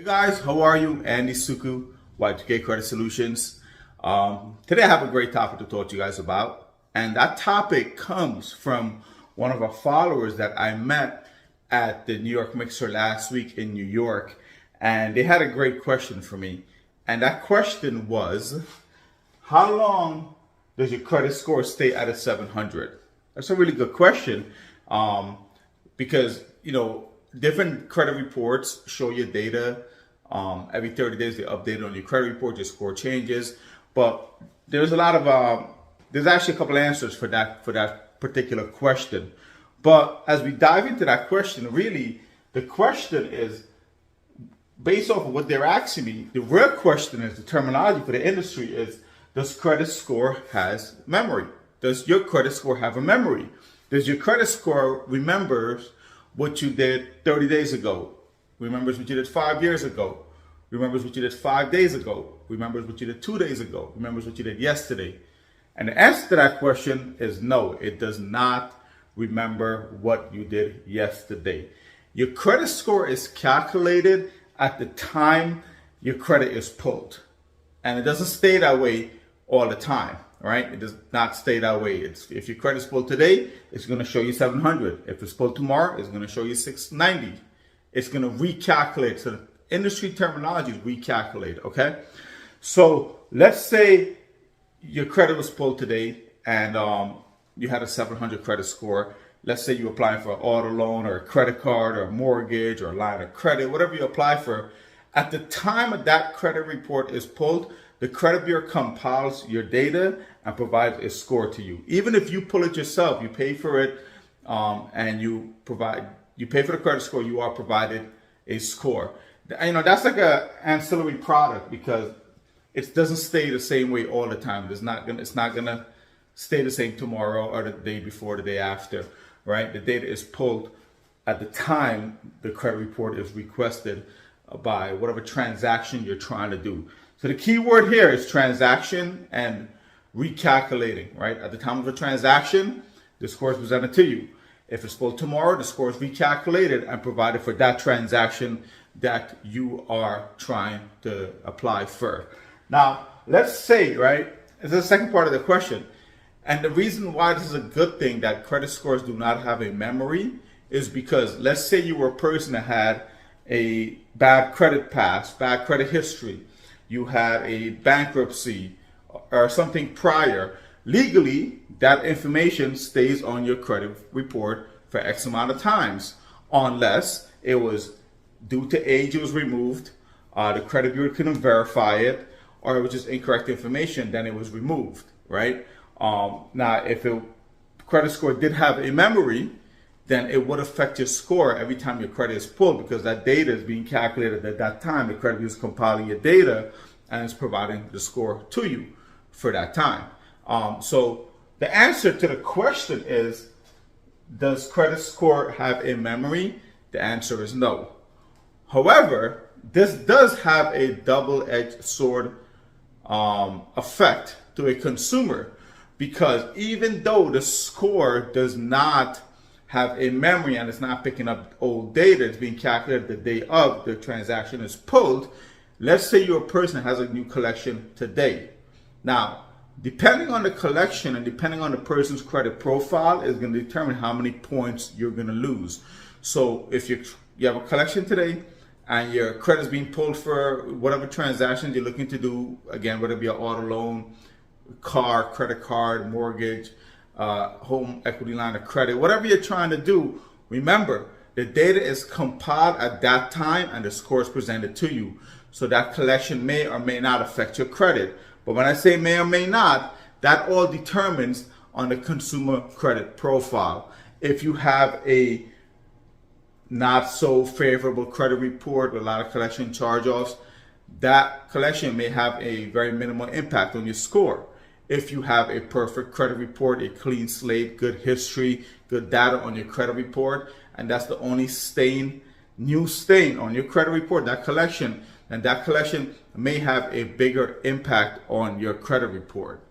Hey guys, how are you? Andy Suku, Y2K Credit Solutions. Today I have a great topic to talk to you guys about, and that topic comes from one of our followers that I met at the New York Mixer last week in New York, and they had a great question for me. And that question was, how long does your credit score stay at a 700? That's a really good question, because different credit reports show your data. Every 30 days they update it on your credit report, your score changes. But there's there's actually a couple answers for that particular question. But as we dive into that question, really the question is based off of what they're asking me. The real question is, the terminology for the industry is, does credit score has memory? Does your credit score have a memory? Does your credit score remembers what you did 30 days ago? Remembers what you did 5 years ago? Remembers what you did 5 days ago? Remembers what you did 2 days ago? Remembers what you did yesterday? And the answer to that question is no, it does not remember what you did yesterday. Your credit score is calculated at the time your credit is pulled. And it doesn't stay that way all the time, right? It does not stay that way. If your credit is pulled today, it's going to show you 700. If it's pulled tomorrow, it's going to show you 690. It's going to recalculate. So the industry terminology is recalculate, okay? So let's say your credit was pulled today and you had a 700 credit score. Let's say you're applying for an auto loan or a credit card or a mortgage or a line of credit, whatever you apply for. At the time of that credit report is pulled, the credit bureau compiles your data and provides a score to you. Even if you pull it yourself, you pay for it, and you pay for the credit score, you are provided a score. That's like a ancillary product because it doesn't stay the same way all the time. It's not gonna stay the same tomorrow or the day before, the day after, right? The data is pulled at the time the credit report is requested by whatever transaction you're trying to do. So the key word here is transaction and recalculating, right? At the time of a transaction, the score is presented to you. If it's pulled tomorrow, the score is recalculated and provided for that transaction that you are trying to apply for. Now, let's say, right, this is the second part of the question. And the reason why this is a good thing that credit scores do not have a memory is because let's say you were a person that had a bad credit past, bad credit history. You had a bankruptcy or something prior. Legally, that information stays on your credit report for X amount of times, unless it was due to age, it was removed, the credit bureau couldn't verify it, or it was just incorrect information, then it was removed, right? Now, if the credit score did have a memory, then it would affect your score every time your credit is pulled because that data is being calculated at that time. The credit bureau is compiling your data and is providing the score to you for that time. So the answer to the question is, does credit score have a memory? The answer is no. However, this does have a double-edged sword effect to a consumer, because even though the score does not have a memory and it's not picking up old data, it's being calculated the day of the transaction is pulled. Let's say you're a person that has a new collection today. Now, depending on the collection and depending on the person's credit profile is going to determine how many points you're going to lose. So if you have a collection today and your credit is being pulled for whatever transactions you're looking to do, again, whether it be an auto loan, car, credit card, mortgage, home equity line of credit, whatever you're trying to do, remember, the data is compiled at that time and the score is presented to you. So that collection may or may not affect your credit. But when I say may or may not, that all determines on the consumer credit profile. If you have a not so favorable credit report with a lot of collection charge-offs, that collection may have a very minimal impact on your score. If you have a perfect credit report, a clean slate, good history, good data on your credit report, and that's the only new stain on your credit report, that collection, and that collection may have a bigger impact on your credit report.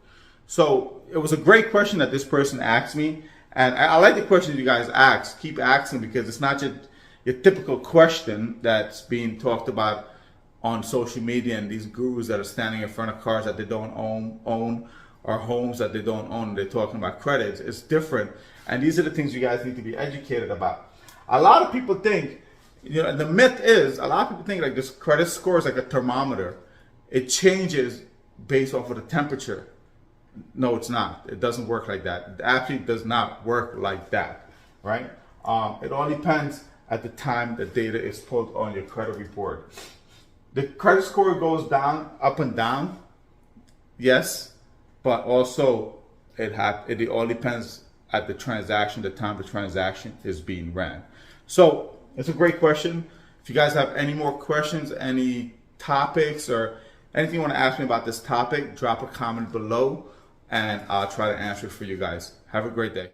So it was a great question that this person asked me, and I like the questions you guys ask. Keep asking, because it's not just your typical question that's being talked about on social media and these gurus that are standing in front of cars that they don't own or homes that they don't own. They're talking about credit. It's different. And these are the things you guys need to be educated about. A lot of people think, the myth is, a lot of people think like this credit score is like a thermometer. It changes based off of the temperature. No, it's not. It doesn't work like that. It actually does not work like that, right? It all depends at the time the data is pulled on your credit report. The credit score goes down, up and down, yes, but also it all depends at the transaction, the time the transaction is being ran. So it's a great question. If you guys have any more questions, any topics, or anything you want to ask me about this topic, drop a comment below and I'll try to answer it for you guys. Have a great day.